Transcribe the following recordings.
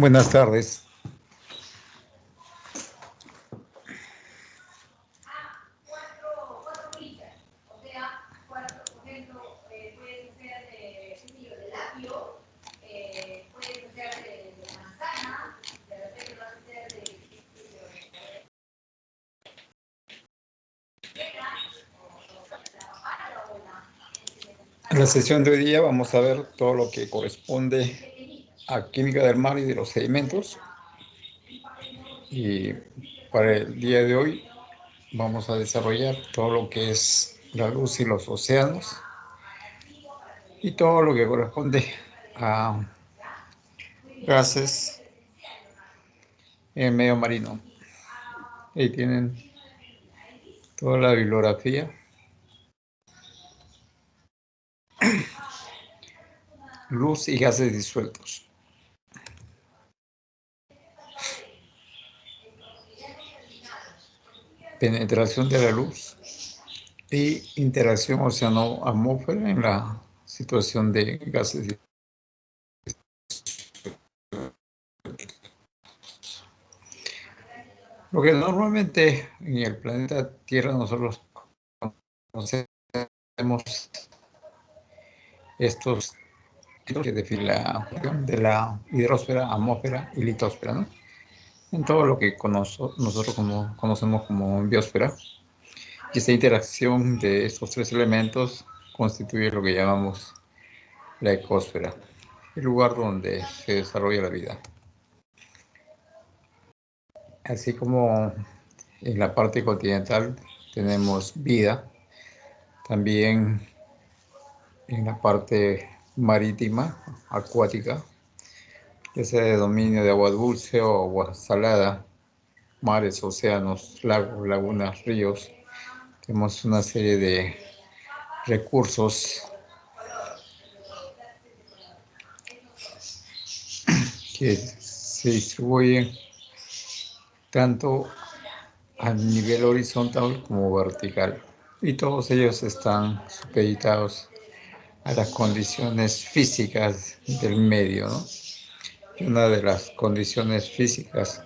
Buenas tardes. En la sesión de hoy día vamos a ver todo lo que corresponde a química del mar y de los sedimentos. Y para el día de hoy vamos a desarrollar todo lo que es la luz y los océanos y todo lo que corresponde a gases en el medio marino. Ahí tienen toda la bibliografía. Luz y gases disueltos. Penetración de la luz y interacción océano-atmósfera en la situación de gases disueltos. Lo que normalmente en el planeta Tierra nosotros conocemos estos que definen de la hidrosfera, atmósfera y litosfera, ¿no? En todo lo que nosotros conocemos como biosfera. Y esta interacción de estos tres elementos constituye lo que llamamos la ecosfera, el lugar donde se desarrolla la vida. Así como en la parte continental tenemos vida, también en la parte marítima, acuática, ya sea de dominio de agua dulce o agua salada, mares, océanos, lagos, lagunas, ríos. Tenemos una serie de recursos que se distribuyen tanto a nivel horizontal como vertical. Y todos ellos están supeditados a las condiciones físicas del medio, ¿no? Y una de las condiciones físicas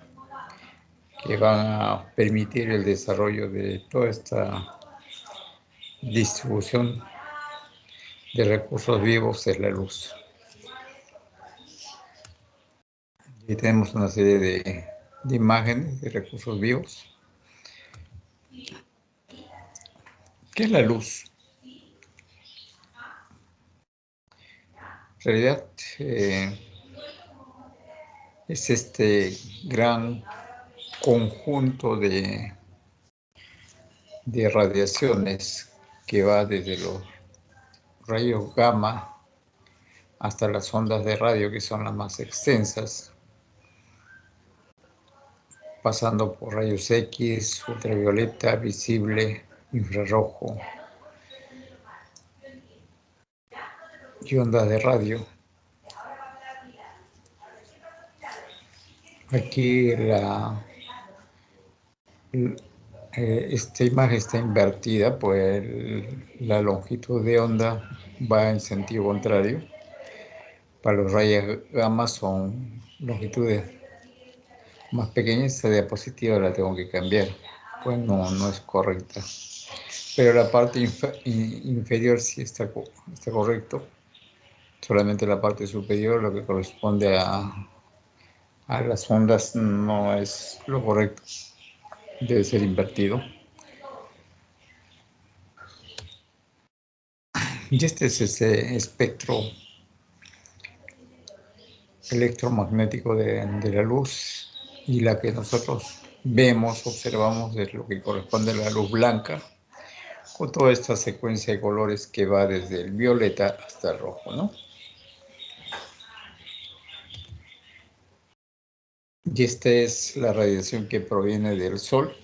que van a permitir el desarrollo de toda esta distribución de recursos vivos es la luz. Y tenemos una serie de imágenes de recursos vivos. ¿Qué es la luz? En realidad es este gran conjunto de radiaciones que va desde los rayos gamma hasta las ondas de radio, que son las más extensas, pasando por rayos X, ultravioleta, visible, infrarrojo y ondas de radio. Aquí esta imagen está invertida, pues la longitud de onda va en sentido contrario. Para los rayos gamma son longitudes más pequeñas. Esta diapositiva la tengo que cambiar, pues no es correcta. Pero la parte inferior sí está correcto. Solamente la parte superior, lo que corresponde a las ondas, no es lo correcto. Debe ser invertido. Y este es ese espectro electromagnético de la luz, y la que nosotros vemos, observamos, es lo que corresponde a la luz blanca, con toda esta secuencia de colores que va desde el violeta hasta el rojo, ¿no? Y esta es la radiación que proviene del Sol.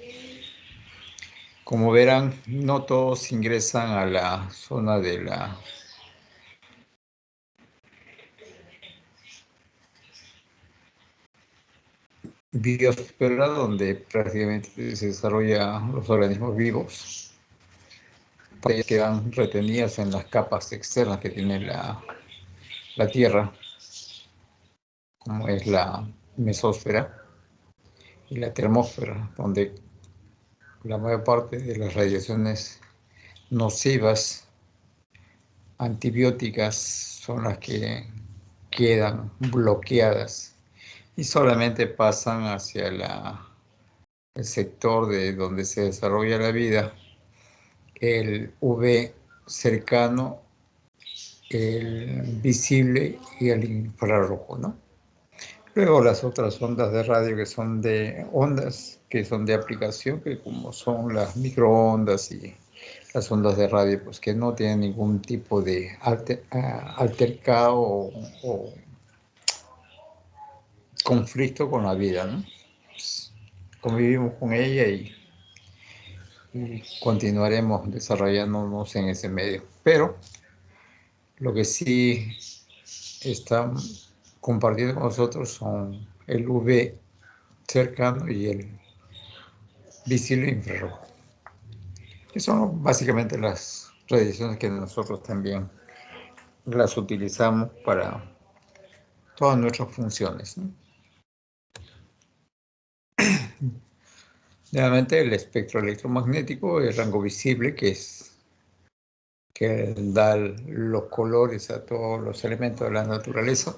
Como verán, no todos ingresan a la zona de la biosfera, donde prácticamente se desarrollan los organismos vivos, que quedan retenidas en las capas externas que tiene la Tierra, como es la mesósfera y la termósfera, donde la mayor parte de las radiaciones nocivas, antibióticas, son las que quedan bloqueadas y solamente pasan hacia el sector de donde se desarrolla la vida, el UV cercano, el visible y el infrarrojo, ¿no? Luego las otras ondas de radio que son de ondas, que son de aplicación, que como son las microondas y las ondas de radio, pues que no tienen ningún tipo de altercado o conflicto con la vida, ¿no? Pues, convivimos con ella y continuaremos desarrollándonos en ese medio. Pero lo que sí está compartiendo con nosotros son el UV cercano y el visible e infrarrojo, que son básicamente las radiaciones que nosotros también las utilizamos para todas nuestras funciones, ¿no? Nuevamente, el espectro electromagnético, el rango visible, que da los colores a todos los elementos de la naturaleza.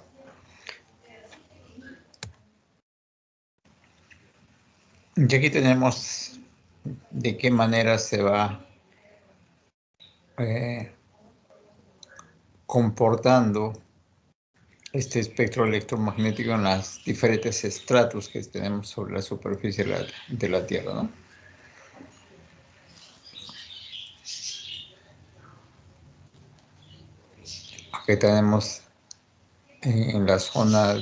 Y aquí tenemos de qué manera se va comportando este espectro electromagnético en las diferentes estratos que tenemos sobre la superficie de la Tierra, ¿no? Aquí tenemos en la zona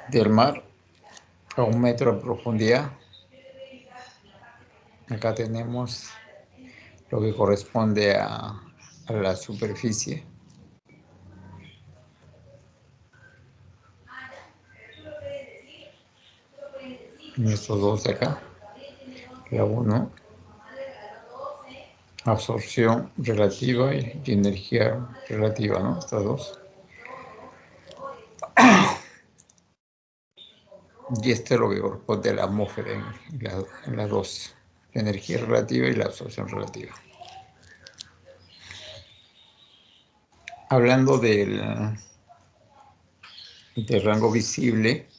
del mar a 1 metro de profundidad. Acá tenemos lo que corresponde a la superficie. Estos dos de acá. La 1, absorción relativa y energía relativa, ¿no? Estas dos. Y este es lo que corresponde a la atmósfera en las dos, la energía relativa y la absorción relativa. Hablando del rango visible,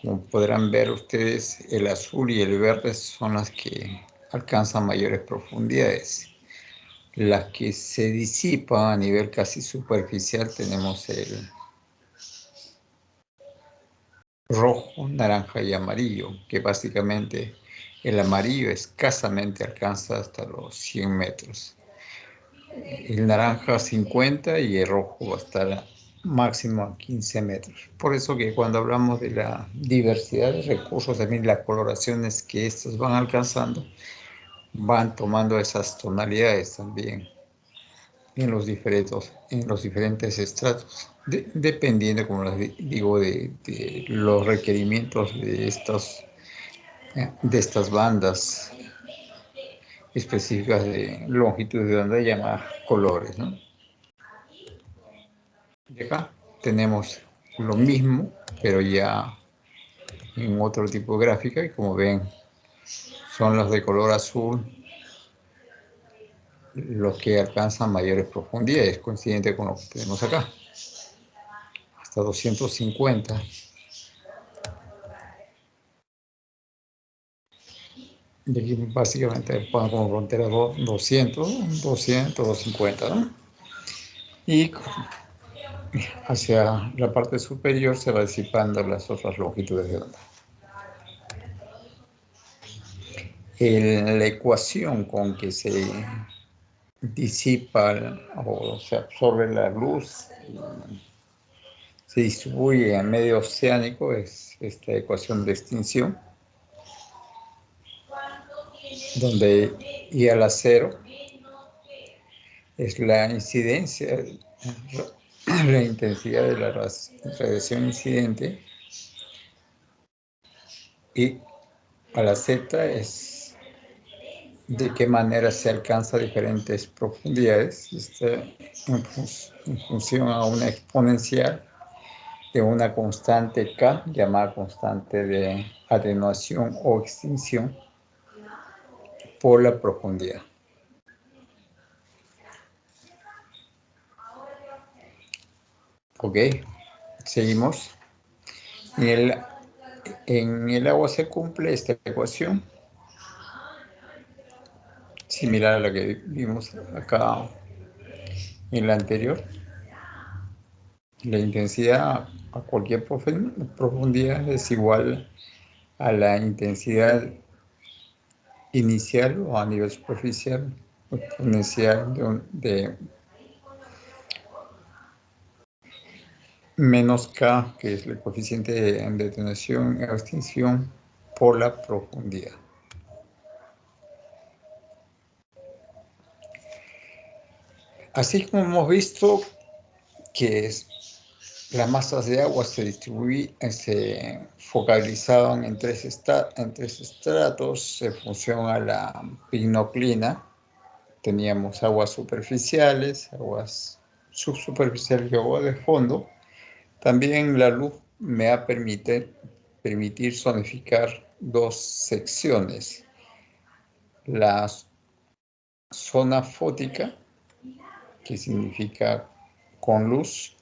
como podrán ver ustedes, el azul y el verde son las que alcanzan mayores profundidades. Las que se disipan a nivel casi superficial tenemos el rojo, naranja y amarillo, que básicamente el amarillo escasamente alcanza hasta los 100 metros. El naranja 50 y el rojo va a estar máximo a 15 metros. Por eso que cuando hablamos de la diversidad de recursos, también las coloraciones que estos van alcanzando, van tomando esas tonalidades también en los diferentes estratos, dependiendo, como les digo, de los requerimientos de estas bandas específicas de longitud de onda llamadas colores, ¿no? Y acá tenemos lo mismo, pero ya en otro tipo de gráfica, y como ven, son los de color azul los que alcanzan mayores profundidades, coincidente con lo que tenemos acá, hasta 250. Y aquí básicamente ponen como frontera 200, 250, ¿no? Y hacia la parte superior se va disipando las otras longitudes de onda. La ecuación con que se disipa o se absorbe la luz y se distribuye en medio oceánico es esta ecuación de extinción, donde I a la 0 es la incidencia, la intensidad de la radiación incidente, y a la Z es de qué manera se alcanza diferentes profundidades, en función a una exponencial de una constante K, llamada constante de atenuación o extinción, por la profundidad. Ok, seguimos. En el agua se cumple esta ecuación, similar a la que vimos acá en la anterior. La intensidad a cualquier profundidad es igual a la intensidad inicial o a nivel superficial exponencial de menos K, que es el coeficiente de detonación o extinción por la profundidad. Así como hemos visto que las masas de agua se focalizaban en tres estratos en función a la pinoclina. Teníamos aguas superficiales, aguas subsuperficiales y agua de fondo. También la luz me va a permitir zonificar dos secciones. La zona fótica, que significa con luz,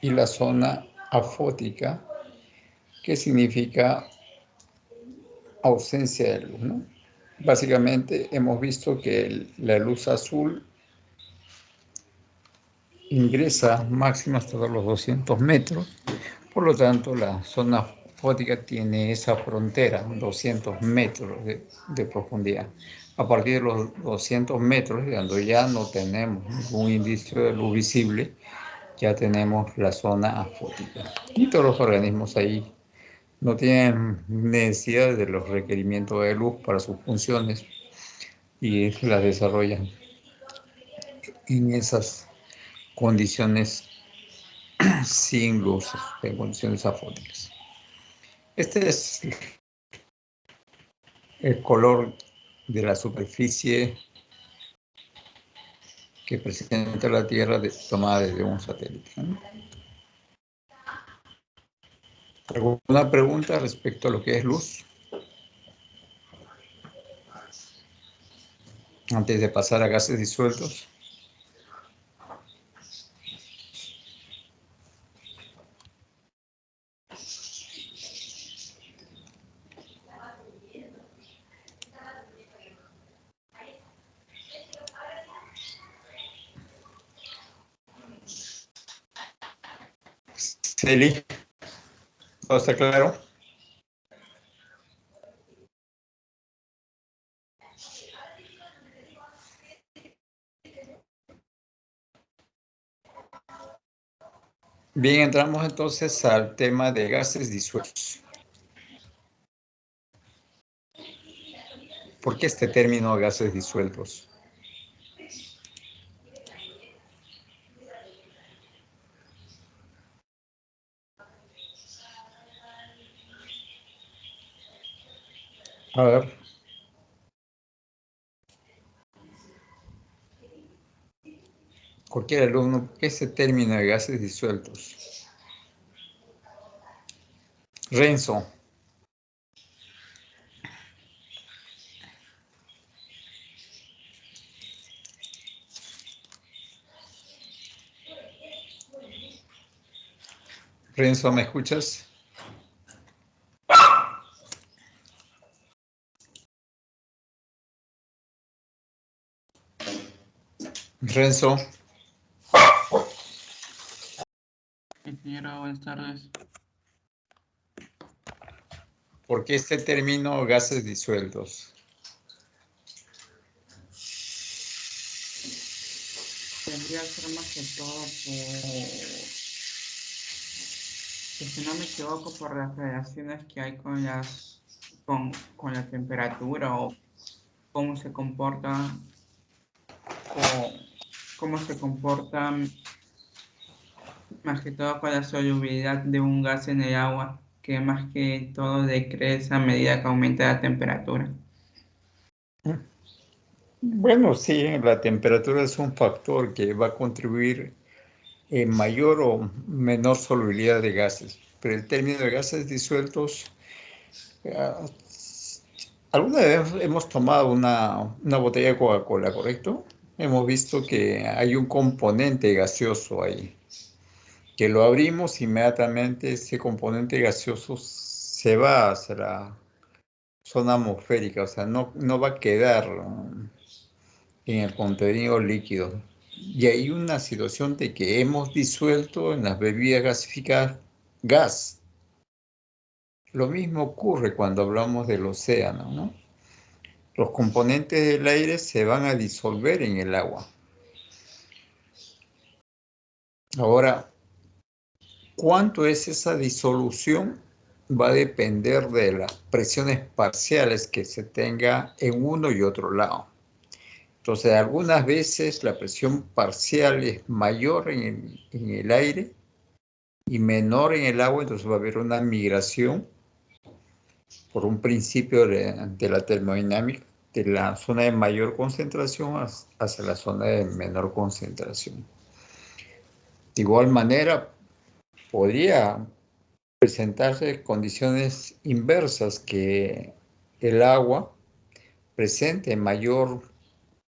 y la zona afótica, que significa ausencia de luz, ¿no? Básicamente hemos visto que la luz azul ingresa máximo hasta los 200 metros, por lo tanto la zona fótica tiene esa frontera, 200 metros de profundidad. A partir de los 200 metros, cuando ya no tenemos ningún indicio de luz visible, ya tenemos la zona afótica. Y todos los organismos ahí no tienen necesidad de los requerimientos de luz para sus funciones y las desarrollan en esas condiciones sin luz, en condiciones afóticas. Este es el color de la superficie que presenta la Tierra tomada desde un satélite, ¿no? ¿Alguna pregunta respecto a lo que es luz? Antes de pasar a gases disueltos. Celi, ¿todo está claro? Bien, entramos entonces al tema de gases disueltos. ¿Por qué este término gases disueltos? A ver. Cualquier alumno, ¿qué es ese término de gases disueltos? Renzo. Renzo, ¿me escuchas? Renzo. Ingeniero, buenas tardes. ¿Por qué este término gases disueltos? Tendría que ser más que todo si no me equivoco, por las relaciones que hay con la temperatura o cómo se comporta o cómo se comportan más que todo con la solubilidad de un gas en el agua, que más que todo decrece a medida que aumenta la temperatura. Bueno, sí, la temperatura es un factor que va a contribuir mayor o menor solubilidad de gases. Pero el término de gases disueltos, alguna vez hemos tomado una botella de Coca-Cola, ¿correcto? Hemos visto que hay un componente gaseoso ahí, que lo abrimos inmediatamente, ese componente gaseoso se va hacia la zona atmosférica, o sea, no va a quedar en el contenido líquido. Y hay una situación de que hemos disuelto en las bebidas gasificadas gas. Lo mismo ocurre cuando hablamos del océano, ¿no? Los componentes del aire se van a disolver en el agua. Ahora, ¿cuánto es esa disolución? Va a depender de las presiones parciales que se tenga en uno y otro lado. Entonces, algunas veces la presión parcial es mayor en el aire y menor en el agua, entonces va a haber una migración por un principio de la termodinámica de la zona de mayor concentración hacia la zona de menor concentración. De igual manera, podría presentarse condiciones inversas, que el agua presente mayor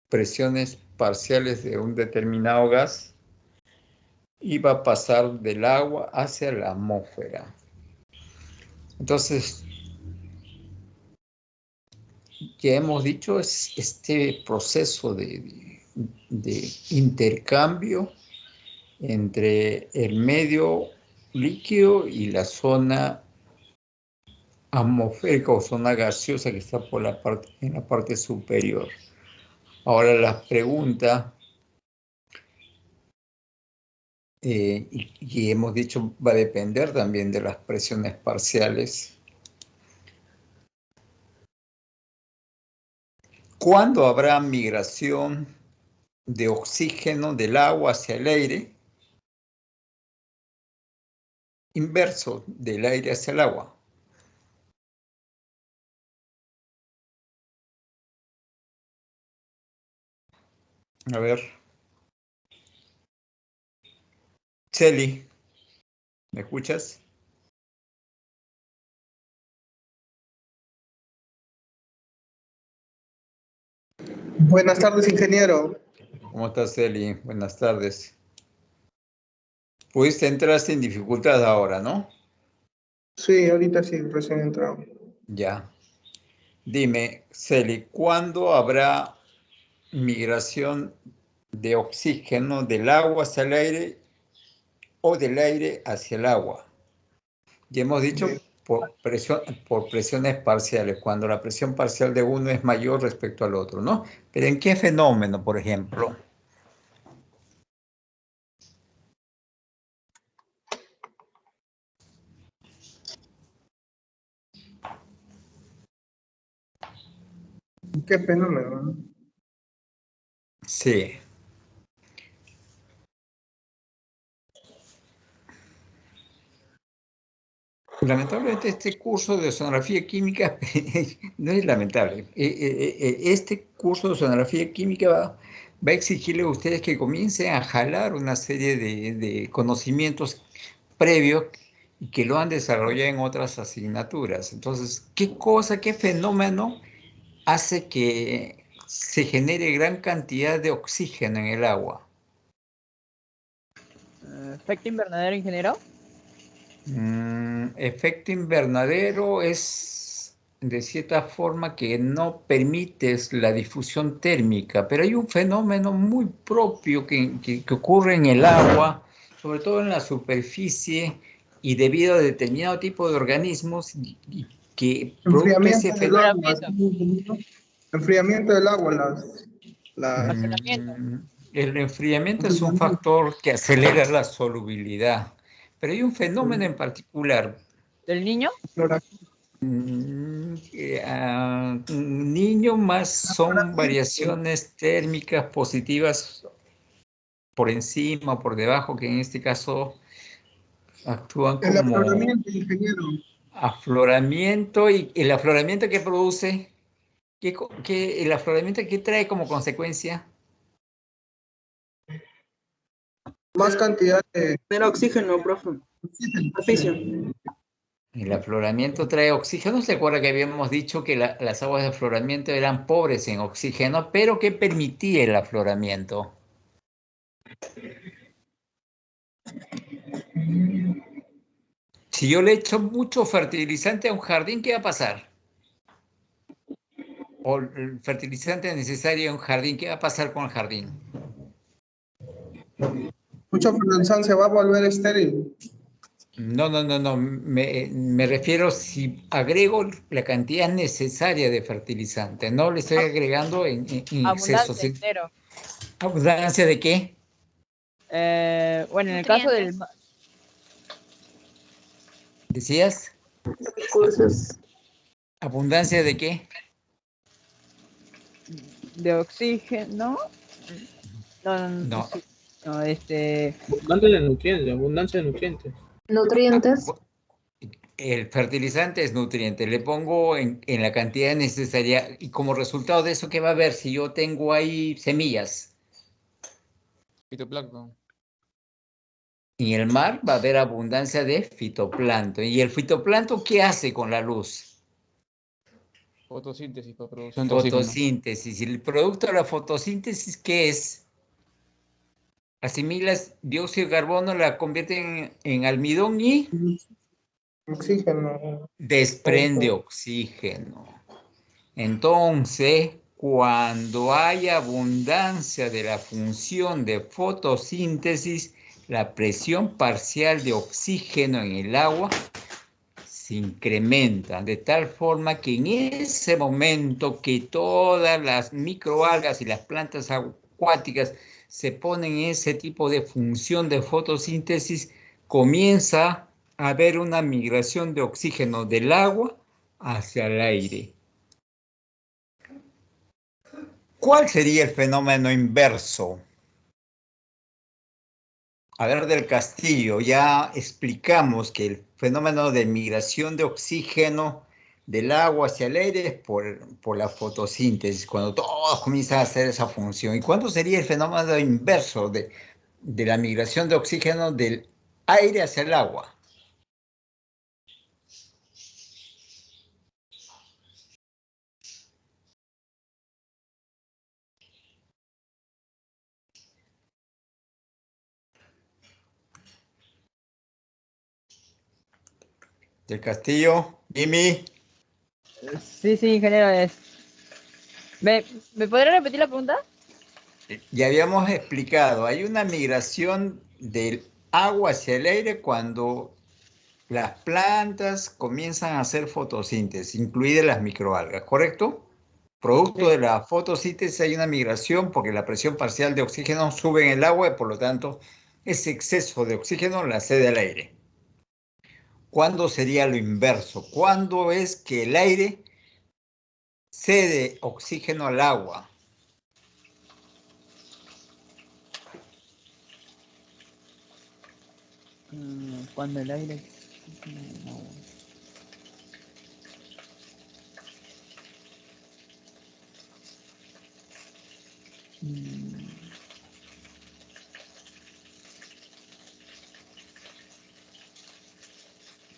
presiones parciales de un determinado gas y va a pasar del agua hacia la atmósfera. Entonces, ya hemos dicho, es este proceso de intercambio entre el medio líquido y la zona atmosférica o zona gaseosa que está en la parte superior. Ahora la pregunta, y hemos dicho, va a depender también de las presiones parciales. ¿Cuándo habrá migración de oxígeno del agua hacia el aire? Inverso, del aire hacia el agua. A ver. Celi, ¿me escuchas? Buenas tardes, ingeniero. ¿Cómo estás, Celi? Buenas tardes. Pudiste entrar sin dificultad ahora, ¿no? Sí, ahorita sí, recién he entrado. Ya. Dime, Celi, ¿cuándo habrá migración de oxígeno del agua hacia el aire o del aire hacia el agua? Ya hemos dicho por presiones parciales, cuando la presión parcial de uno es mayor respecto al otro, ¿no? Pero ¿en qué fenómeno, por ejemplo? ¿Qué fenómeno? ¿No? Sí. Lamentablemente este curso de oceanografía química no es lamentable. Este curso de oceanografía química va a exigirle a ustedes que comiencen a jalar una serie de conocimientos previos y que lo han desarrollado en otras asignaturas. Entonces, qué fenómeno hace que se genere gran cantidad de oxígeno en el agua? ¿Efecto invernadero, ingeniero? Efecto invernadero es de cierta forma que no permites la difusión térmica, pero hay un fenómeno muy propio que ocurre en el agua, sobre todo en la superficie, y debido a determinado tipo de organismos que producto ese Enfriamiento del fenómeno. agua. Enfriamiento del agua, las... Racionamiento. El enfriamiento es un factor que acelera la solubilidad, pero hay un fenómeno en particular. ¿Del niño? Niño más son variaciones térmicas positivas por encima o por debajo, que en este caso actúan El como afloramiento, ingeniero. afloramiento. ¿Y el afloramiento qué produce? El afloramiento qué trae como consecuencia? Más cantidad de Era oxígeno, profe. oxígeno. Oficio. El afloramiento trae oxígeno. ¿Se acuerda que habíamos dicho que las aguas de afloramiento eran pobres en oxígeno, pero que permitía el afloramiento? Si yo le echo mucho fertilizante a un jardín, ¿qué va a pasar? O el fertilizante necesario en un jardín, ¿qué va a pasar con el jardín? Mucho fertilizante se va a volver estéril. No. Me refiero si agrego la cantidad necesaria de fertilizante. No le estoy agregando en exceso. Abundancia, ingeniero. ¿Abundancia de qué? Bueno, en el caso ¿Decías? Recursos. ¿Abundancia de qué? de oxígeno, No. Abundancia de nutrientes. Nutrientes. El fertilizante es nutriente. Le pongo en la cantidad necesaria y como resultado de eso, ¿qué va a haber si yo tengo ahí semillas? Fitoplancton. En el mar va a haber abundancia de fitoplancton. ¿Y el fitoplancton qué hace con la luz? Fotosíntesis para producción de oxígeno. Fotosíntesis. ¿Y el producto de la fotosíntesis qué es? Asimilas dióxido de carbono, la convierte en almidón y Oxígeno. desprende oxígeno. Entonces, cuando hay abundancia de la función de fotosíntesis, la presión parcial de oxígeno en el agua se incrementa, de tal forma que en ese momento que todas las microalgas y las plantas acuáticas se ponen en ese tipo de función de fotosíntesis, comienza a haber una migración de oxígeno del agua hacia el aire. ¿Cuál sería el fenómeno inverso? A ver, del Castillo, ya explicamos que el fenómeno de migración de oxígeno del agua hacia el aire es por la fotosíntesis, cuando todos comienzan a hacer esa función. ¿Y cuándo sería el fenómeno inverso de la migración de oxígeno del aire hacia el agua? Del Castillo, Jimmy. Sí, ingeniero. ¿Me podría repetir la pregunta? Ya habíamos explicado, hay una migración del agua hacia el aire cuando las plantas comienzan a hacer fotosíntesis, incluidas las microalgas, ¿correcto? Producto de la fotosíntesis hay una migración porque la presión parcial de oxígeno sube en el agua y por lo tanto ese exceso de oxígeno la cede al aire. ¿Cuándo sería lo inverso? ¿Cuándo es que el aire cede oxígeno al agua? Cuando el aire...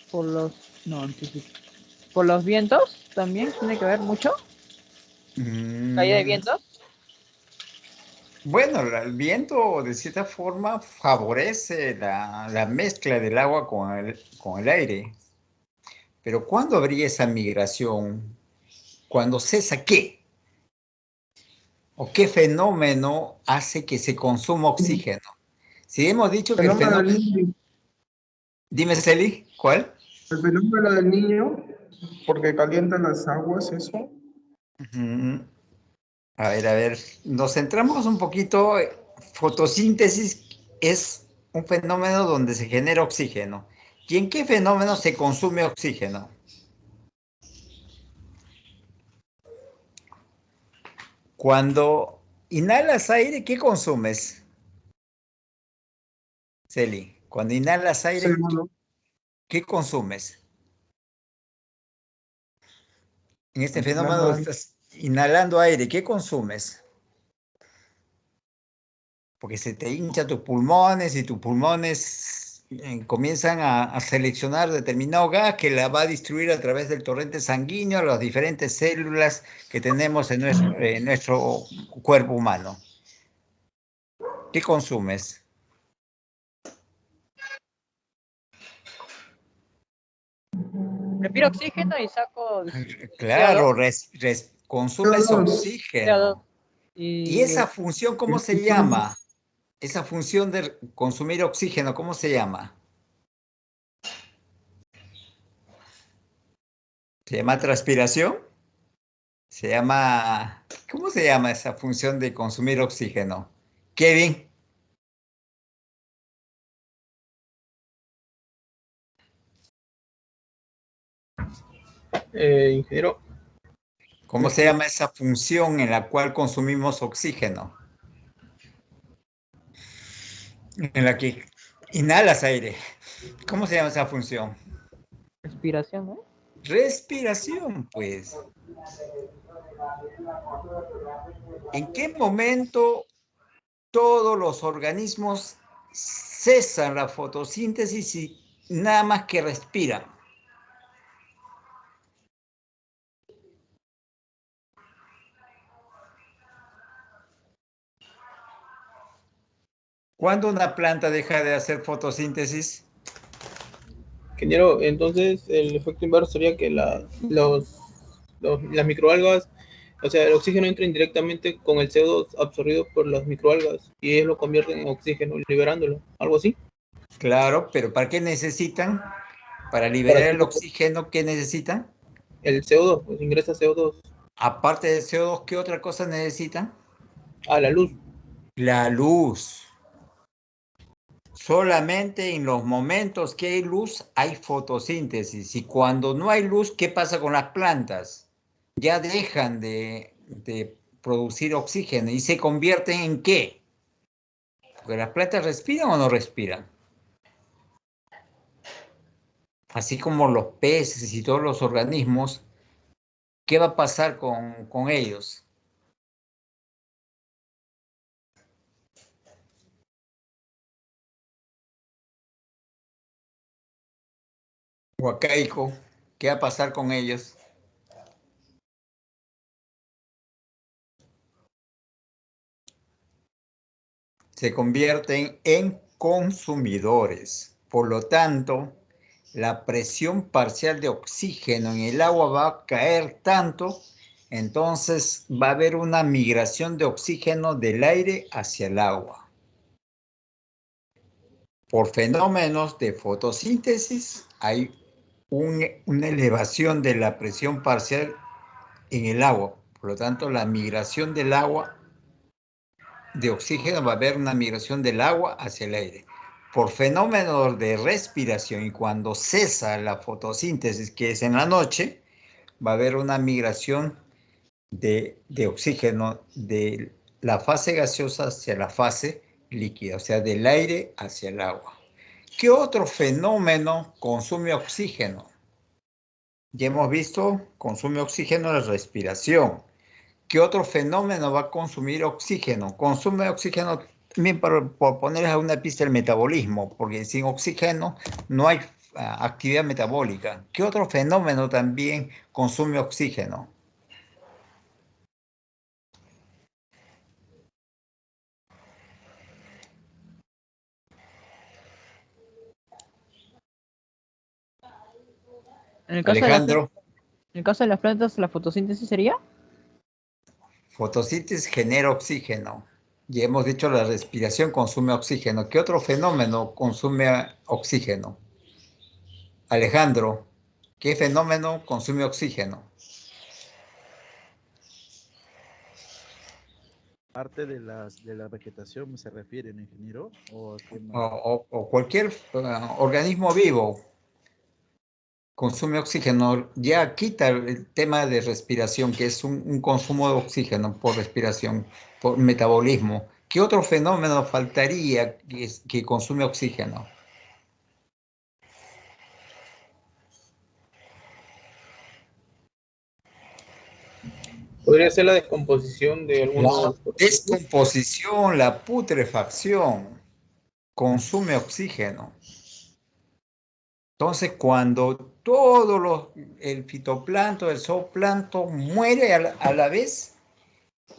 Por los... No, por los vientos también tiene que ver mucho. Caída de vientos. Bueno, el viento de cierta forma favorece la mezcla del agua con el aire. Pero ¿cuándo habría esa migración? ¿Cuándo cesa qué? ¿O qué fenómeno hace que se consuma oxígeno? Si hemos dicho que el Fenómeno del fenómeno... niño. Dime, Celi, ¿cuál? El fenómeno del niño, porque calientan las aguas, eso. A ver, nos centramos un poquito. Fotosíntesis es un fenómeno donde se genera oxígeno. ¿Y en qué fenómeno se consume oxígeno? Cuando inhalas aire, ¿qué consumes? Celi, cuando inhalas aire, CO2. ¿qué consumes? En este fenómeno Inhalando aire. estás inhalando aire, ¿qué consumes? porque se te hinchan tus pulmones y tus pulmones comienzan a seleccionar determinado gas que la va a distribuir a través del torrente sanguíneo a las diferentes células que tenemos en nuestro cuerpo humano. ¿Qué consumes? Respiro oxígeno y saco Claro, CO2. consumes oxígeno. CO2. ¿Y esa función cómo se llama? Esa función de consumir oxígeno, ¿cómo se llama? ¿Se llama transpiración? Se llama... ¿Cómo se llama esa función de consumir oxígeno? Kevin. Ingeniero, ¿Cómo se llama esa función en la cual consumimos oxígeno? En la que inhalas aire. ¿Cómo se llama esa función? Respiración, ¿no? Respiración, pues. ¿En qué momento todos los organismos cesan la fotosíntesis y nada más que respiran? ¿Cuándo una planta deja de hacer fotosíntesis? ingeniero, entonces el efecto inverso sería que las microalgas, o sea, el oxígeno entra indirectamente con el CO2 absorbido por las microalgas y ellos lo convierten en oxígeno, liberándolo, algo así. Claro, pero ¿para qué necesitan? Para Para liberar que el oxígeno, ¿qué necesitan? el CO2, pues ingresa CO2 Aparte del CO2, ¿qué otra cosa necesitan? a la luz. La luz. Solamente en los momentos que hay luz hay fotosíntesis. Y cuando no hay luz, ¿qué pasa con las plantas? Ya dejan de producir oxígeno y se convierten en ¿qué? Porque las plantas respiran o no respiran. Así como los peces y todos los organismos, ¿qué va a pasar con ellos? Huacaico, ¿qué va a pasar con ellos? Se convierten en consumidores. Por lo tanto, la presión parcial de oxígeno en el agua va a caer tanto, entonces va a haber una migración de oxígeno del aire hacia el agua. Por fenómenos de fotosíntesis hay una elevación de la presión parcial en el agua. Por lo tanto, la migración del agua de oxígeno va a haber una migración del agua hacia el aire. Por fenómenos de respiración y cuando cesa la fotosíntesis, que es en la noche, va a haber una migración de oxígeno de la fase gaseosa hacia la fase líquida, o sea, del aire hacia el agua. ¿Qué otro fenómeno consume oxígeno? Ya hemos visto, consume oxígeno la respiración. ¿Qué otro fenómeno va a consumir oxígeno? Consume oxígeno también por ponerles a una pista el metabolismo, porque sin oxígeno no hay actividad metabólica. ¿Qué otro fenómeno también consume oxígeno? En el caso de Alejandro, en el caso de las plantas, la fotosíntesis sería fotosíntesis genera oxígeno. Ya hemos dicho la respiración consume oxígeno. ¿Qué otro fenómeno consume oxígeno? Alejandro, ¿qué fenómeno consume oxígeno? Parte de la vegetación se refiere, ¿no, ingeniero? ¿O a qué más? O cualquier organismo vivo consume oxígeno, ya quita el tema de respiración, que es un consumo de oxígeno por respiración, por metabolismo. ¿Qué otro fenómeno faltaría que consume oxígeno? Podría ser la descomposición de La algunos. descomposición, la putrefacción, consume oxígeno. Entonces, cuando el fitoplancton, el zooplancton muere a la vez,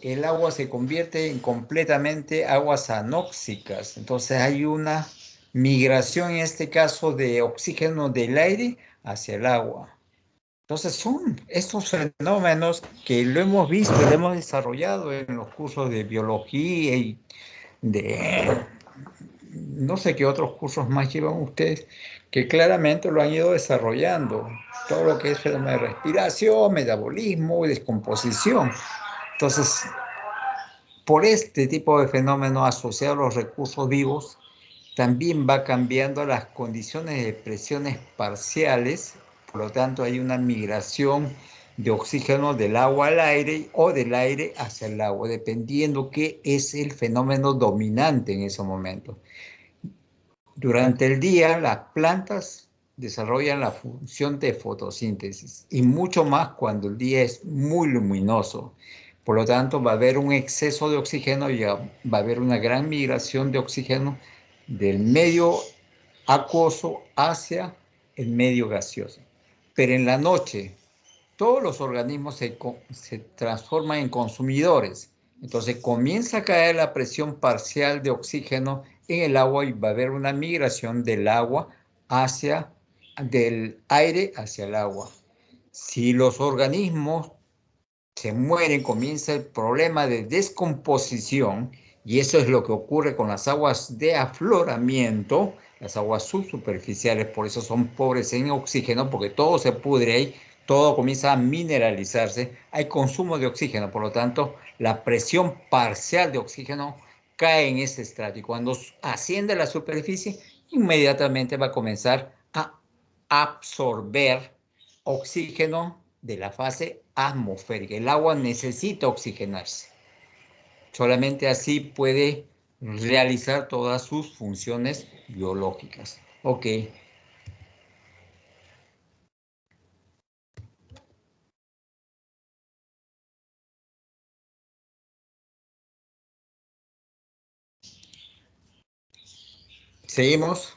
el agua se convierte en completamente aguas anóxicas. Entonces hay una migración, en este caso, de oxígeno del aire hacia el agua. Entonces son estos fenómenos que lo hemos visto, lo hemos desarrollado en los cursos de biología y de no sé qué otros cursos más llevan ustedes, que claramente lo han ido desarrollando. Todo lo que es fenómeno de respiración, metabolismo y descomposición. Entonces, por este tipo de fenómenos asociados a los recursos vivos, también va cambiando las condiciones de presiones parciales, por lo tanto hay una migración de oxígeno del agua al aire o del aire hacia el agua, dependiendo qué es el fenómeno dominante en ese momento. Durante el día, las plantas desarrollan la función de fotosíntesis y mucho más cuando el día es muy luminoso. Por lo tanto, va a haber un exceso de oxígeno y va a haber una gran migración de oxígeno del medio acuoso hacia el medio gaseoso. Pero en la noche, todos los organismos se transforman en consumidores. Entonces comienza a caer la presión parcial de oxígeno en el agua y va a haber una migración del aire hacia el agua. Si los organismos se mueren, comienza el problema de descomposición y eso es lo que ocurre con las aguas de afloramiento, las aguas subsuperficiales, por eso son pobres en oxígeno, porque todo se pudre ahí, todo comienza a mineralizarse, hay consumo de oxígeno, por lo tanto, la presión parcial de oxígeno cae en ese estrato y cuando asciende a la superficie, inmediatamente va a comenzar a absorber oxígeno de la fase atmosférica. El agua necesita oxigenarse. Solamente así puede realizar todas sus funciones biológicas. Ok. Seguimos.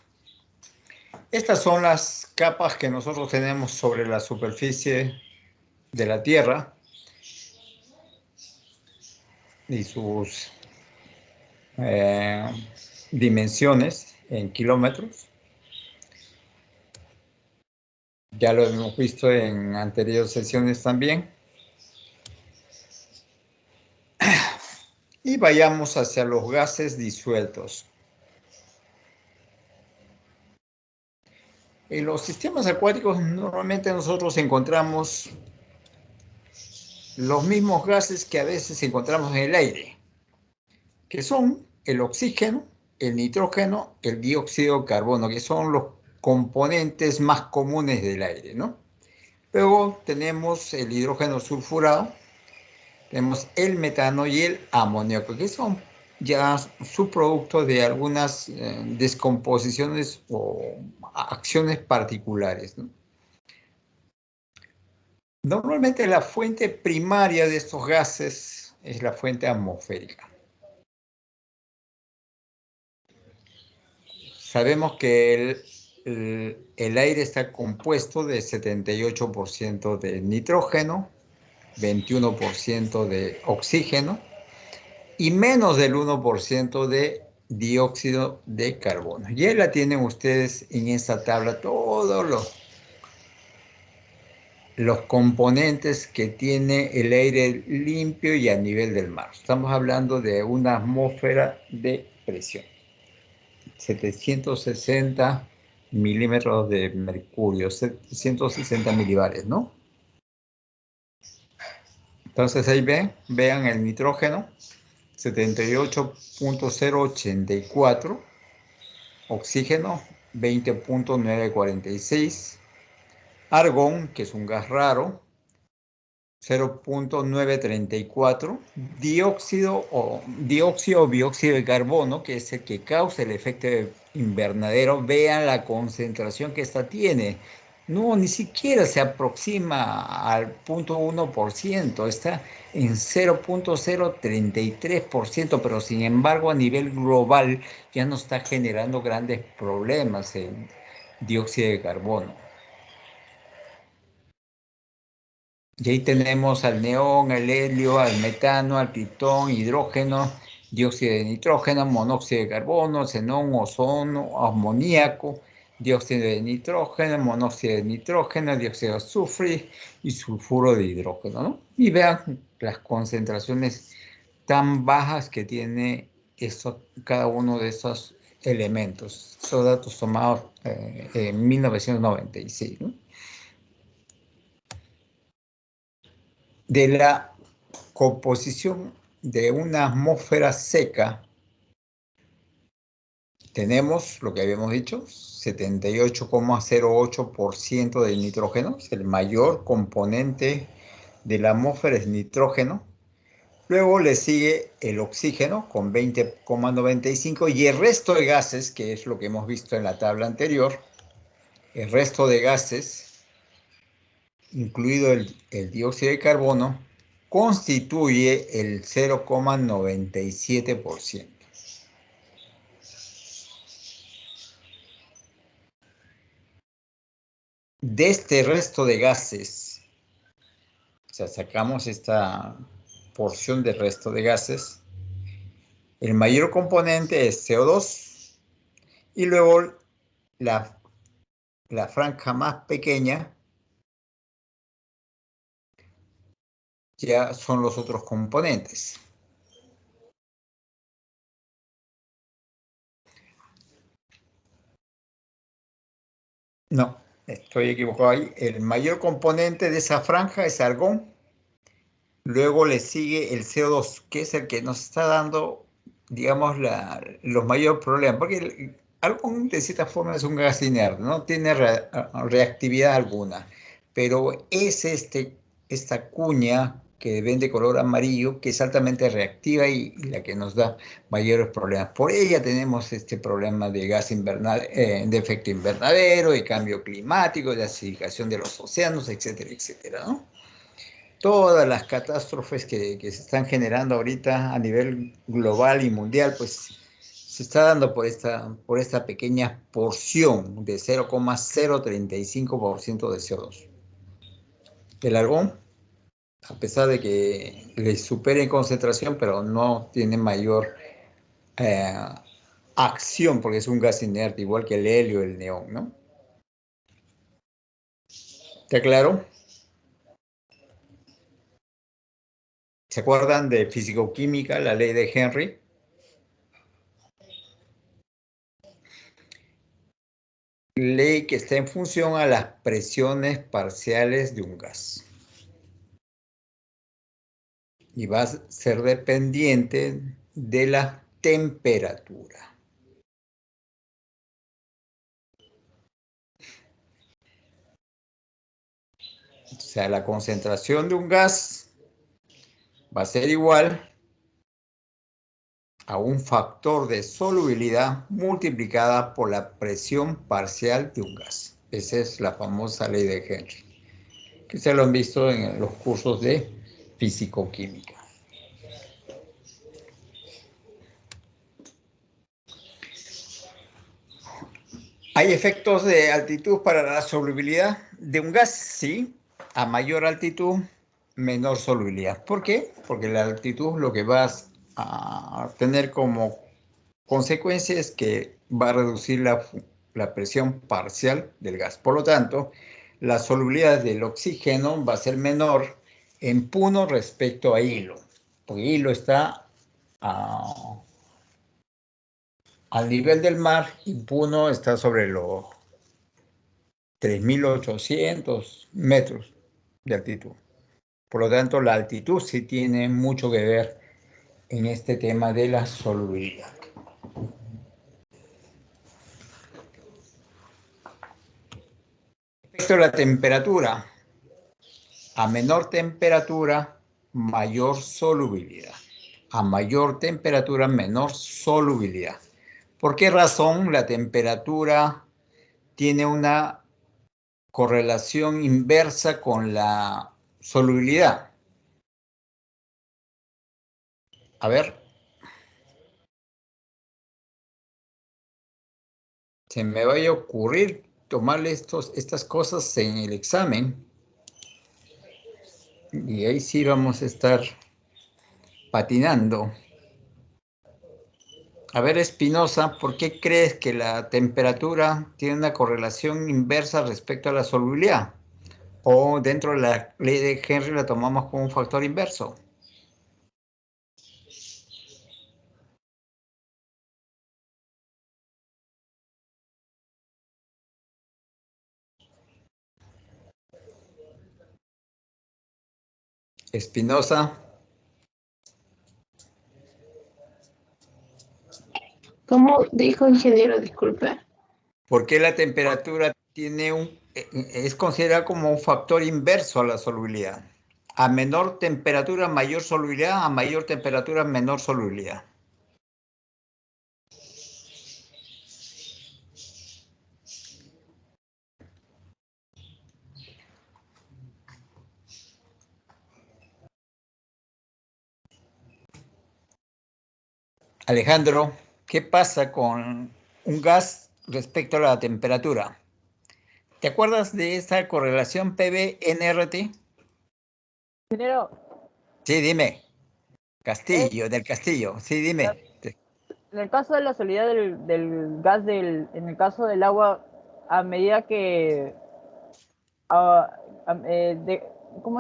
Estas son las capas que nosotros tenemos sobre la superficie de la Tierra y sus dimensiones en kilómetros. Ya lo hemos visto en anteriores sesiones también. Y vayamos hacia los gases disueltos. En los sistemas acuáticos normalmente nosotros encontramos los mismos gases que a veces encontramos en el aire, que son el oxígeno, el nitrógeno, el dióxido de carbono, que son los componentes más comunes del aire, ¿no? Luego tenemos el hidrógeno sulfurado, tenemos el metano y el amoníaco, que son ya subproductos de algunas descomposiciones o acciones particulares, ¿no? Normalmente la fuente primaria de estos gases es la fuente atmosférica. Sabemos que el aire está compuesto de 78% de nitrógeno, 21% de oxígeno y menos del 1% de dióxido de carbono. Ya la tienen ustedes en esta tabla todos los componentes que tiene el aire limpio y a nivel del mar. Estamos hablando de una atmósfera de presión. 760 milímetros de mercurio, 760 milibares, ¿no? Entonces ahí vean el nitrógeno, 78.084, oxígeno, 20.946, argón, que es un gas raro, 0.934, dióxido o dióxido de carbono, que es el que causa el efecto invernadero. Vean la concentración que esta tiene. No, ni siquiera se aproxima al 0.1%, está en 0.033%, pero sin embargo a nivel global ya no está generando grandes problemas el dióxido de carbono. Y ahí tenemos al neón, al helio, al metano, al pitón, hidrógeno, dióxido de nitrógeno, monóxido de carbono, xenón, ozono, amoníaco, dióxido de nitrógeno, monóxido de nitrógeno, dióxido de azufre y sulfuro de hidrógeno, ¿no? Y vean las concentraciones tan bajas que tiene cada uno de esos elementos. Son datos tomados en 1996, ¿no? De la composición de una atmósfera seca, tenemos lo que habíamos dicho, 78,08% del nitrógeno, es el mayor componente de la atmósfera es nitrógeno. Luego le sigue el oxígeno con 20,95 y el resto de gases, que es lo que hemos visto en la tabla anterior, el resto de gases, incluido el dióxido de carbono, constituye el 0,97%. De este resto de gases, o sea, sacamos esta porción del resto de gases, el mayor componente es CO2 y luego la franja más pequeña ya son los otros componentes. No, estoy equivocado ahí. El mayor componente de esa franja es argón. Luego le sigue el CO2, que es el que nos está dando, digamos, los mayores problemas. Porque el argón, de cierta forma, es un gas inerte, no tiene reactividad alguna. Pero es esta cuña que ven de color amarillo, que es altamente reactiva y la que nos da mayores problemas. Por ella tenemos este problema de gas invernadero, de efecto invernadero, de cambio climático, de acidificación de los océanos, etcétera, etcétera, ¿no? Todas las catástrofes que se están generando ahorita a nivel global y mundial, pues se está dando por esta pequeña porción de 0,035% de CO2. El argón, a pesar de que le supere en concentración, pero no tiene mayor acción, porque es un gas inerte, igual que el helio, el neón, ¿no? ¿Está claro? ¿Se acuerdan de fisicoquímica, la ley de Henry? Ley que está en función a las presiones parciales de un gas. Y va a ser dependiente de la temperatura. O sea, la concentración de un gas va a ser igual a un factor de solubilidad multiplicada por la presión parcial de un gas. Esa es la famosa ley de Henry, que se lo han visto en los cursos de fisicoquímica. ¿Hay efectos de altitud para la solubilidad de un gas? Sí. A mayor altitud, menor solubilidad. ¿Por qué? Porque la altitud lo que va a tener como consecuencia es que va a reducir la presión parcial del gas. Por lo tanto, la solubilidad del oxígeno va a ser menor en Puno respecto a Hilo. Porque Hilo está al nivel del mar y Puno está sobre los 3.800 metros de altitud. Por lo tanto, la altitud sí tiene mucho que ver en este tema de la solubilidad. Respecto a la temperatura, a menor temperatura, mayor solubilidad. A mayor temperatura, menor solubilidad. ¿Por qué razón la temperatura tiene una correlación inversa con la solubilidad. A ver. Se me vaya a ocurrir tomarle estas cosas en el examen. Y ahí sí vamos a estar patinando. A ver, Espinosa, ¿por qué crees que la temperatura tiene una correlación inversa respecto a la solubilidad? O dentro de la ley de Henry la tomamos como un factor inverso. Espinosa. ¿Cómo dijo, ingeniero? Disculpe. ¿Por qué la temperatura es considerada como un factor inverso a la solubilidad? A menor temperatura, mayor solubilidad, a mayor temperatura, menor solubilidad. Alejandro, ¿qué pasa con un gas respecto a la temperatura? ¿Te acuerdas de esta correlación PV-NRT? Ingeniero, Sí, dime. Castillo, del Castillo. Sí, dime. en el caso de la salida del gas, en el caso del agua, a medida que, ¿cómo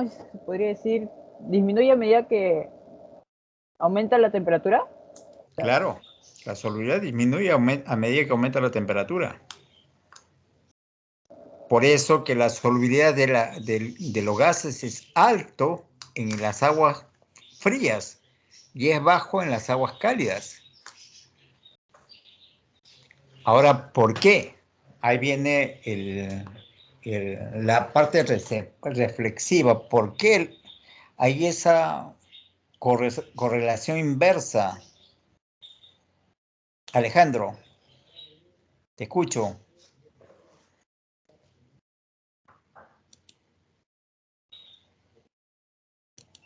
se podría decir? Disminuye a medida que aumenta la temperatura. Claro, la solubilidad disminuye a medida que aumenta la temperatura. Por eso que la solubilidad de los gases es alto en las aguas frías y es bajo en las aguas cálidas. Ahora, ¿por qué? Ahí viene la parte reflexiva. ¿Por qué hay esa correlación inversa? Alejandro, te escucho.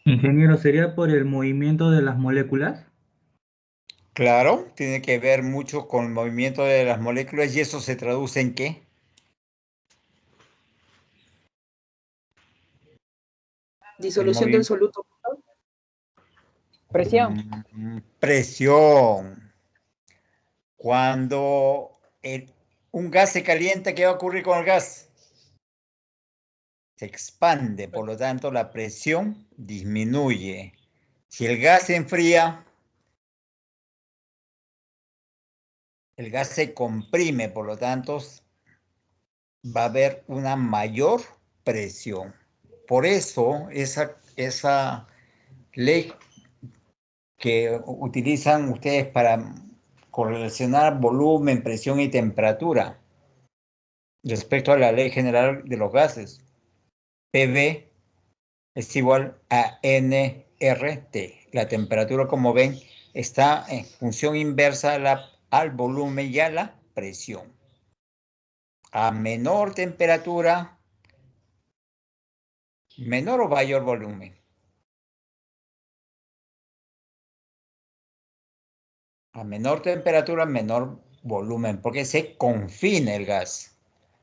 Ingeniero, ¿sería por el movimiento de las moléculas? Claro, tiene que ver mucho con el movimiento de las moléculas y eso se traduce en ¿qué? Disolución del soluto. Presión. Presión. Cuando un gas se calienta, ¿qué va a ocurrir con el gas? Se expande, por lo tanto la presión disminuye. Si el gas se enfría, el gas se comprime, por lo tanto va a haber una mayor presión. Por eso esa ley que utilizan ustedes para correlacionar volumen, presión y temperatura respecto a la ley general de los gases. PV es igual a nRT. La temperatura, como ven, está en función inversa al volumen y a la presión. A menor temperatura, menor o mayor volumen. A menor temperatura, menor volumen, porque se confina el gas.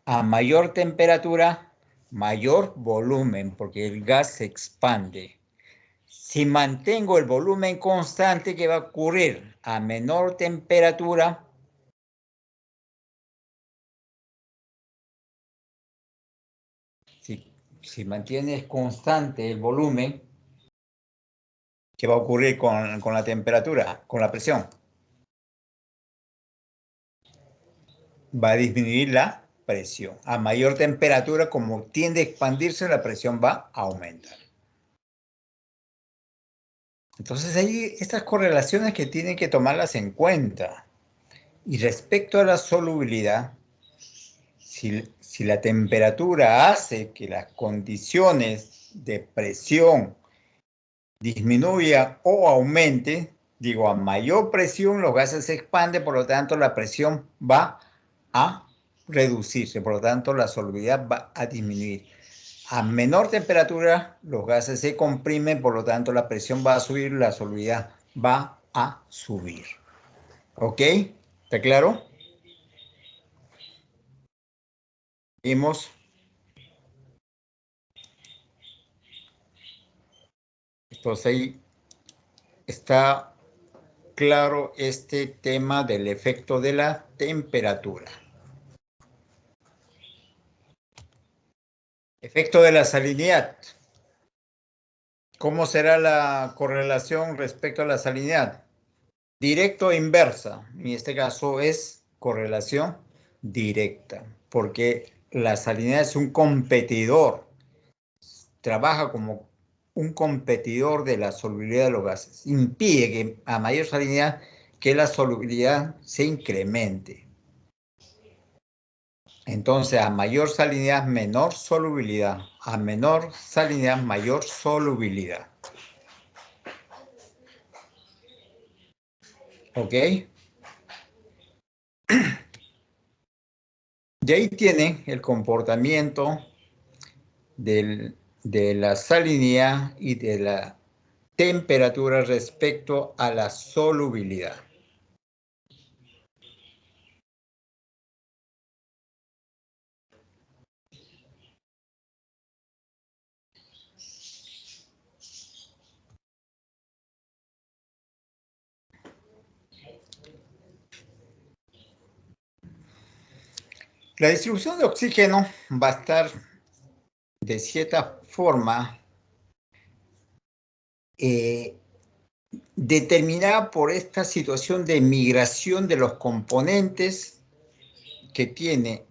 A mayor temperatura, mayor volumen, porque el gas se expande. Si mantengo el volumen constante, ¿qué va a ocurrir? A menor temperatura, si mantienes constante el volumen, ¿qué va a ocurrir con la temperatura, con la presión? Va a disminuir la presión. A mayor temperatura, como tiende a expandirse, la presión va a aumentar. Entonces hay estas correlaciones que tienen que tomarlas en cuenta. Y respecto a la solubilidad, si la temperatura hace que las condiciones de presión disminuyan o aumenten, digo, a mayor presión los gases se expanden, por lo tanto la presión va a reducirse, por lo tanto la solubilidad va a disminuir. A menor temperatura los gases se comprimen, por lo tanto la presión va a subir, la solubilidad va a subir. ¿Ok? ¿Está claro? Vimos. Entonces ahí está claro este tema del efecto de la temperatura. Efecto de la salinidad. ¿Cómo será la correlación respecto a la salinidad? Directo e inversa. En este caso es correlación directa, porque la salinidad es un competidor. Trabaja como un competidor de la solubilidad de los gases. Impide que a mayor salinidad que la solubilidad se incremente. Entonces, a mayor salinidad, menor solubilidad. A menor salinidad, mayor solubilidad. ¿Ok? De ahí tiene el comportamiento de la salinidad y de la temperatura respecto a la solubilidad. La distribución de oxígeno va a estar de cierta forma determinada por esta situación de migración de los componentes que tiene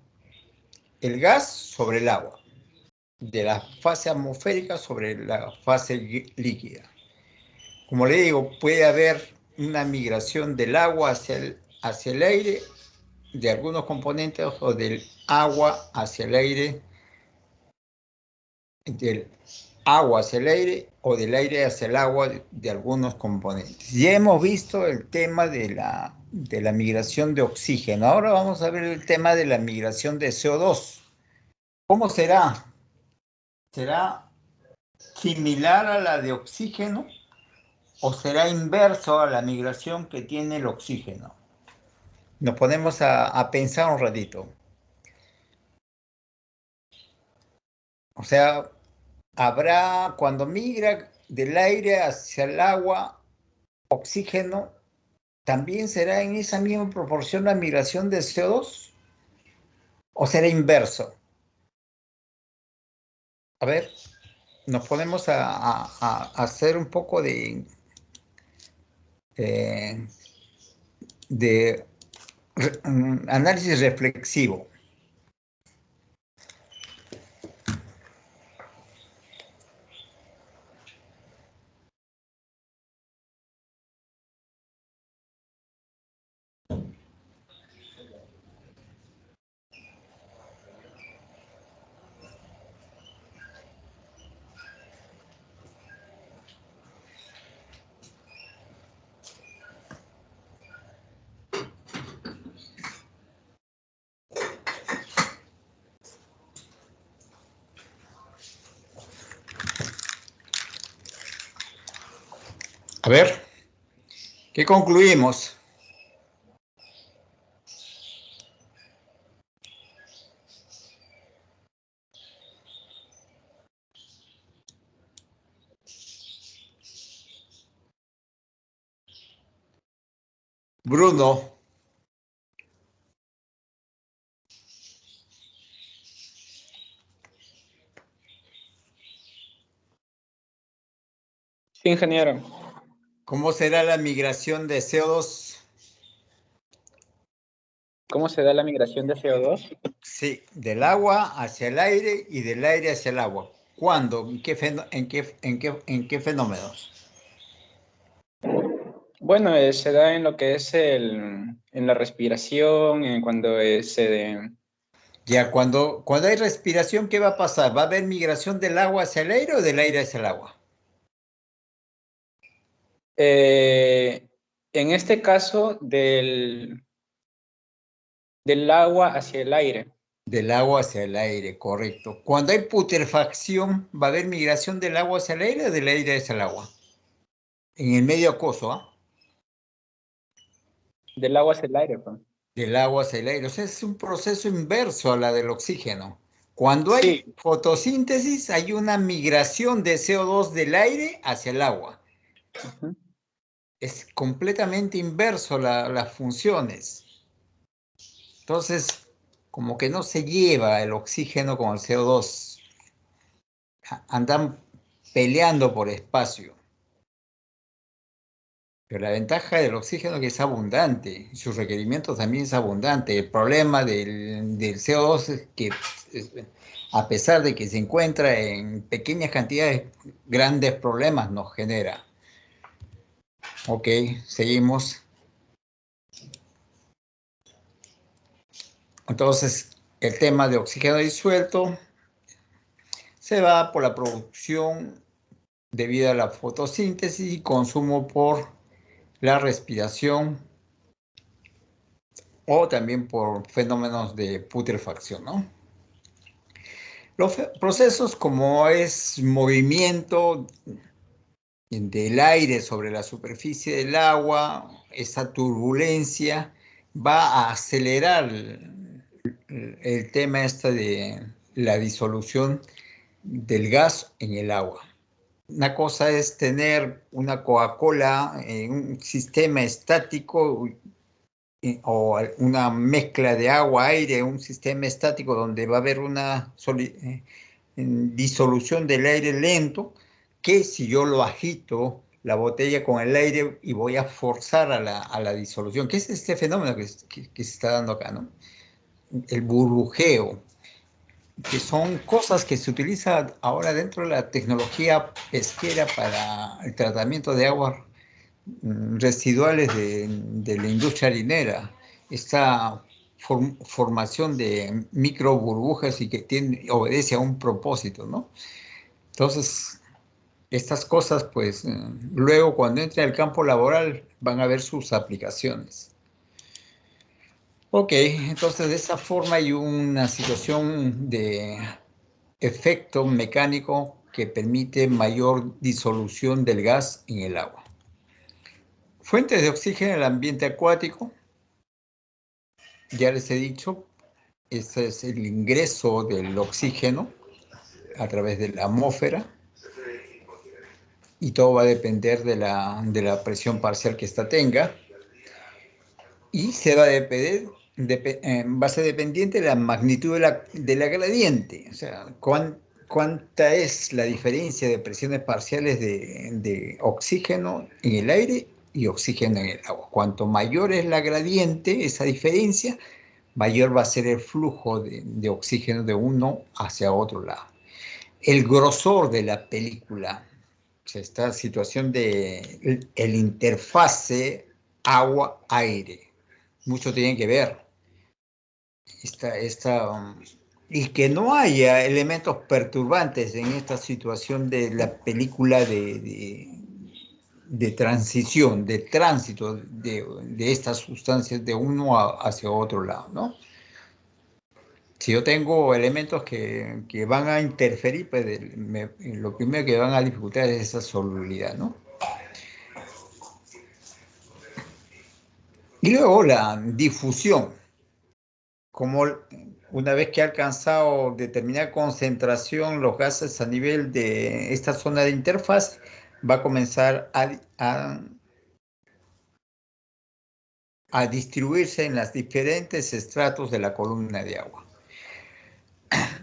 el gas sobre el agua, de la fase atmosférica sobre la fase líquida. Como le digo, puede haber una migración del agua hacia el aire, de algunos componentes, o del agua hacia el aire, del agua hacia el aire o del aire hacia el agua de algunos componentes. Ya hemos visto el tema de la migración de oxígeno. Ahora vamos a ver el tema de la migración de CO2. ¿Cómo será? ¿Será similar a la de oxígeno o será inverso a la migración que tiene el oxígeno? Nos ponemos a pensar un ratito. O sea, habrá, cuando migra del aire hacia el agua, oxígeno, ¿también será en esa misma proporción la migración de CO2? ¿O será inverso? A ver, nos ponemos a hacer un poco de análisis reflexivo. A ver, ¿qué concluimos? Bruno. Sí, ingeniero. ¿Cómo será la migración de CO2? ¿Cómo se da la migración de CO2? Sí, del agua hacia el aire y del aire hacia el agua. ¿Cuándo? ¿En qué fenómenos? Bueno, se da en lo que es en la respiración, cuando Ya, cuando hay respiración, ¿qué va a pasar? ¿Va a haber migración del agua hacia el aire o del aire hacia el agua? en este caso Del agua hacia el aire. Del agua hacia el aire, correcto. Cuando hay putrefacción, ¿va a haber migración del agua hacia el aire o del aire hacia el agua? En el medio acuoso, ¿ah? Del agua hacia el aire, pues. Del agua hacia el aire. O sea, es un proceso inverso a la del oxígeno. Cuando hay fotosíntesis, hay una migración de CO2 del aire hacia el agua. Es completamente inverso las funciones. Entonces, como que no se lleva el oxígeno con el CO2. Andan peleando por espacio. Pero la ventaja del oxígeno es que es abundante, su requerimiento también es abundante. El problema del CO2 es que, a pesar de que se encuentra en pequeñas cantidades, grandes problemas nos genera. Ok, seguimos. Entonces, el tema de oxígeno disuelto se va por la producción debido a la fotosíntesis y consumo por la respiración o también por fenómenos de putrefacción, ¿no? Los procesos como es movimiento del aire sobre la superficie del agua, esa turbulencia va a acelerar el tema de la disolución del gas en el agua. Una cosa es tener una Coca-Cola en un sistema estático o una mezcla de agua-aire, un sistema estático donde va a haber una disolución del aire lento, que si yo lo agito la botella con el aire y voy a forzar a la disolución, que es este fenómeno que se está dando acá, ¿no? El burbujeo, que son cosas que se utilizan ahora dentro de la tecnología pesquera para el tratamiento de aguas residuales de la industria harinera. Esta formación de micro burbujas y que obedece a un propósito, ¿no? Entonces, estas cosas, pues, luego cuando entre al campo laboral van a ver sus aplicaciones. Ok, entonces de esa forma hay una situación de efecto mecánico que permite mayor disolución del gas en el agua. Fuentes de oxígeno en el ambiente acuático. Ya les he dicho, este es el ingreso del oxígeno a través de la atmósfera y todo va a depender de la presión parcial que ésta tenga y se va a va a ser dependiente de la magnitud de la gradiente, o sea, cuánta es la diferencia de presiones parciales de oxígeno en el aire y oxígeno en el agua. Cuanto mayor es la gradiente, esa diferencia, mayor va a ser el flujo de oxígeno de uno hacia otro lado. El grosor de la película, o sea, esta situación de el interfase agua-aire, mucho tiene que ver. Y que no haya elementos perturbantes en esta situación de la película de transición, de tránsito de estas sustancias de uno hacia otro lado, ¿no? Si yo tengo elementos que van a interferir, pues lo primero que van a dificultar es esa solubilidad, ¿no? Y luego la difusión. Como una vez que ha alcanzado determinada concentración los gases a nivel de esta zona de interfaz, va a comenzar a distribuirse en los diferentes estratos de la columna de agua.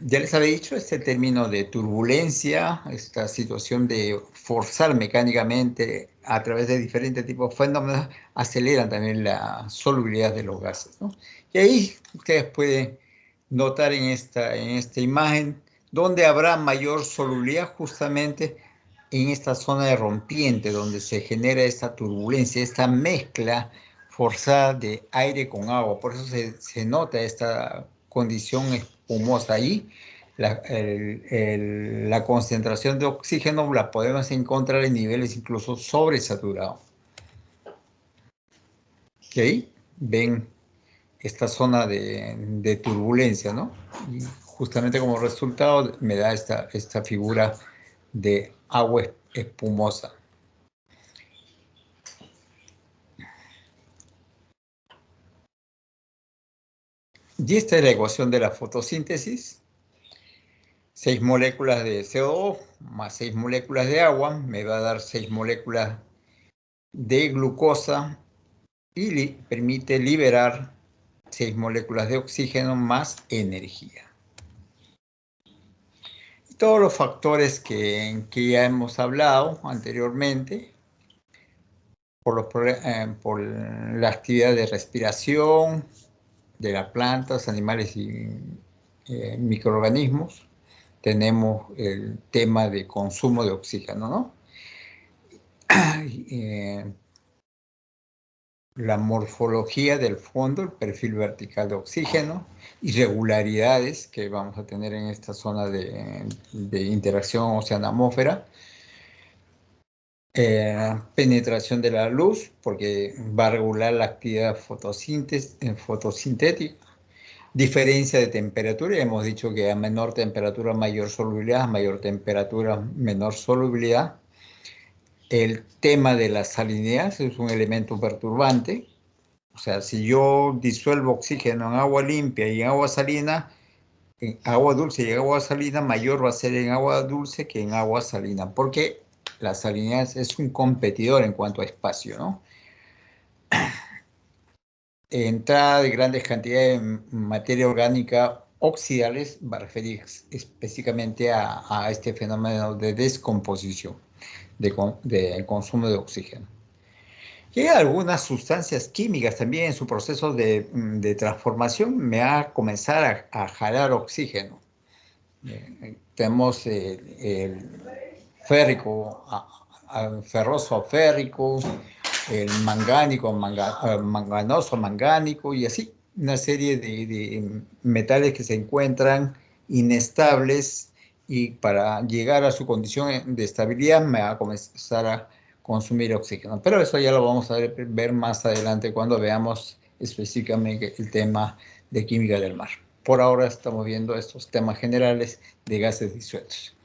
Ya les había dicho este término de turbulencia, esta situación de forzar mecánicamente a través de diferentes tipos de fenómenos, aceleran también la solubilidad de los gases, ¿no? Y ahí ustedes pueden notar en esta imagen donde habrá mayor solubilidad justamente en esta zona de rompiente, donde se genera esta turbulencia, esta mezcla forzada de aire con agua. Por eso se nota esta condición espumosa ahí. La concentración de oxígeno la podemos encontrar en niveles incluso sobresaturados. ¿Ok? Ven esta zona de turbulencia, ¿no? Y justamente como resultado me da esta figura de agua espumosa. Y esta es la ecuación de la fotosíntesis. 6 moléculas de CO2 más 6 moléculas de agua me va a dar 6 moléculas de glucosa y permite liberar 6 moléculas de oxígeno más energía. Y todos los factores que ya hemos hablado anteriormente, por la actividad de respiración de las plantas, animales y microorganismos, tenemos el tema de consumo de oxígeno, ¿no? La morfología del fondo, el perfil vertical de oxígeno, irregularidades que vamos a tener en esta zona de interacción oceano-atmósfera, penetración de la luz, porque va a regular la actividad fotosintética, diferencia de temperatura, hemos dicho que a menor temperatura mayor solubilidad, a mayor temperatura menor solubilidad. El tema de la salinidad es un elemento perturbante. O sea, si yo disuelvo oxígeno en agua limpia y en agua salina, en agua dulce y en agua salina, mayor va a ser en agua dulce que en agua salina, porque la salinidad es un competidor en cuanto a espacio, ¿no? Entrada de grandes cantidades de materia orgánica oxidales va a referir específicamente a este fenómeno de descomposición, de consumo de oxígeno. Y hay algunas sustancias químicas también en su proceso de transformación me va a comenzar a jalar oxígeno. Tenemos el férrico, ferroso a férrico, el mangánico, manganoso, mangánico y así, una serie de metales que se encuentran inestables y para llegar a su condición de estabilidad me va a comenzar a consumir oxígeno. Pero eso ya lo vamos a ver más adelante cuando veamos específicamente el tema de química del mar. Por ahora estamos viendo estos temas generales de gases disueltos.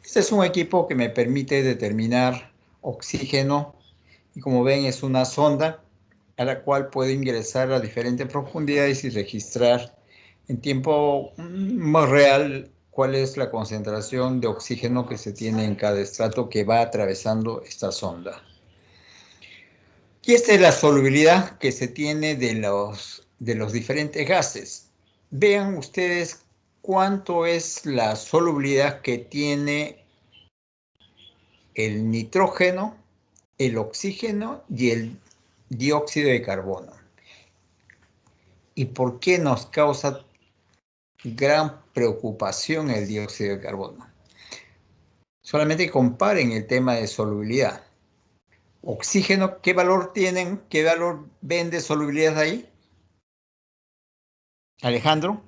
Este es un equipo que me permite determinar oxígeno y como ven es una sonda a la cual puedo ingresar a diferentes profundidades y registrar en tiempo más real cuál es la concentración de oxígeno que se tiene en cada estrato que va atravesando esta sonda. Y esta es la solubilidad que se tiene de los diferentes gases. Vean ustedes cuánto es la solubilidad que tiene el nitrógeno, el oxígeno y el dióxido de carbono. ¿Y por qué nos causa gran preocupación el dióxido de carbono? Solamente comparen el tema de solubilidad. Oxígeno, ¿qué valor tienen? ¿Qué valor ven de solubilidad ahí? Alejandro.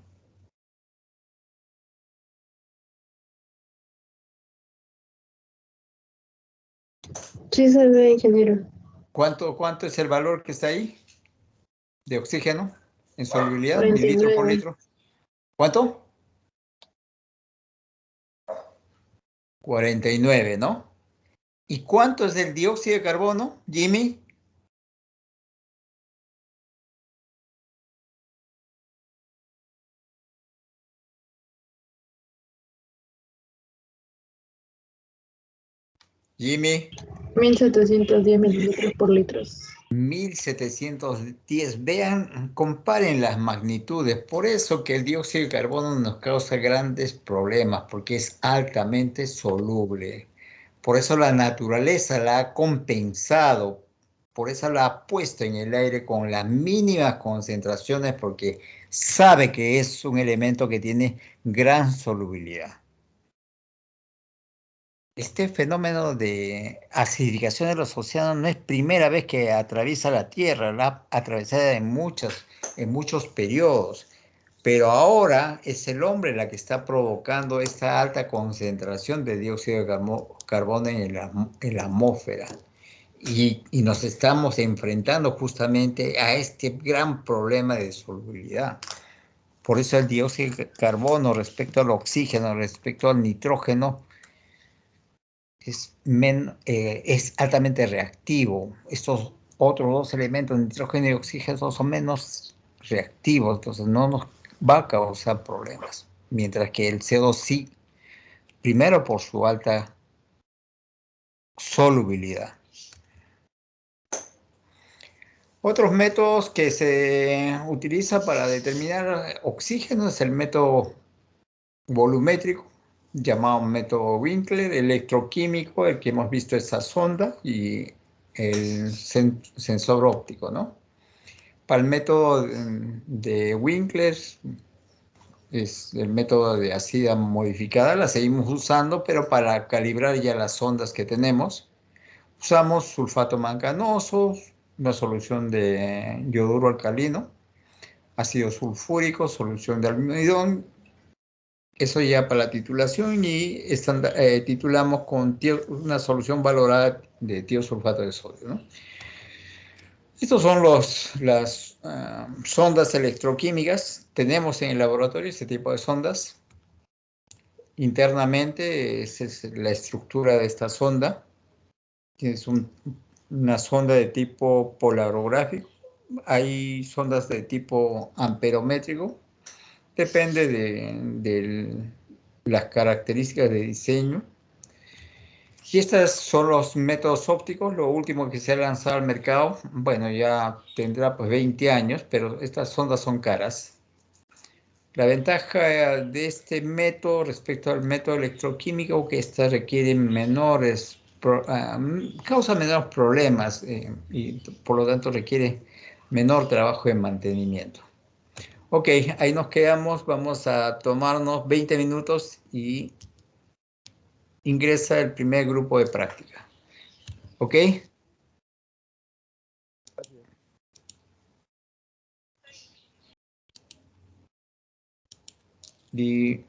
Sí, se ve, ingeniero. ¿Cuánto es el valor que está ahí de oxígeno en solubilidad? 49. Mililitro por litro. ¿Cuánto? 49, ¿no? ¿Y cuánto es el dióxido de carbono, Jimmy? Jimmy. 1710 mililitros por litros. 1710. Vean, comparen las magnitudes. Por eso que el dióxido de carbono nos causa grandes problemas, porque es altamente soluble. Por eso la naturaleza la ha compensado, por eso la ha puesto en el aire con las mínimas concentraciones, porque sabe que es un elemento que tiene gran solubilidad. Este fenómeno de acidificación de los océanos no es primera vez que atraviesa la Tierra, la ha atravesado en muchos periodos, pero ahora es el hombre la que está provocando esta alta concentración de dióxido de carbono en la atmósfera. Y nos estamos enfrentando justamente a este gran problema de solubilidad. Por eso el dióxido de carbono respecto al oxígeno, respecto al nitrógeno, es altamente reactivo. Estos otros dos elementos, nitrógeno y oxígeno, son menos reactivos, entonces no nos va a causar problemas. Mientras que el CO2 sí, primero por su alta solubilidad. Otros métodos que se utilizan para determinar oxígeno es el método volumétrico, llamado método Winkler, electroquímico, el que hemos visto esa sonda, y el sensor óptico, ¿no? Para el método de Winkler, es el método de ácida modificada, la seguimos usando, pero para calibrar ya las ondas que tenemos, usamos sulfato manganoso, una solución de yoduro alcalino, ácido sulfúrico, solución de almidón. Eso ya para la titulación, y titulamos con una solución valorada de tiosulfato de sodio, ¿no? Estos son las sondas electroquímicas. Tenemos en el laboratorio este tipo de sondas. Internamente, esa es la estructura de esta sonda. Es una sonda de tipo polarográfico. Hay sondas de tipo amperométrico. Depende de las características de diseño. Y estos son los métodos ópticos, lo último que se ha lanzado al mercado. Bueno, ya tendrá pues 20 años, pero estas sondas son caras. La ventaja de este método respecto al método electroquímico, que esta requiere causa menores problemas, y por lo tanto requiere menor trabajo de mantenimiento. Ok, ahí nos quedamos. Vamos a tomarnos 20 minutos y ingresa el primer grupo de práctica. ¿Ok? Y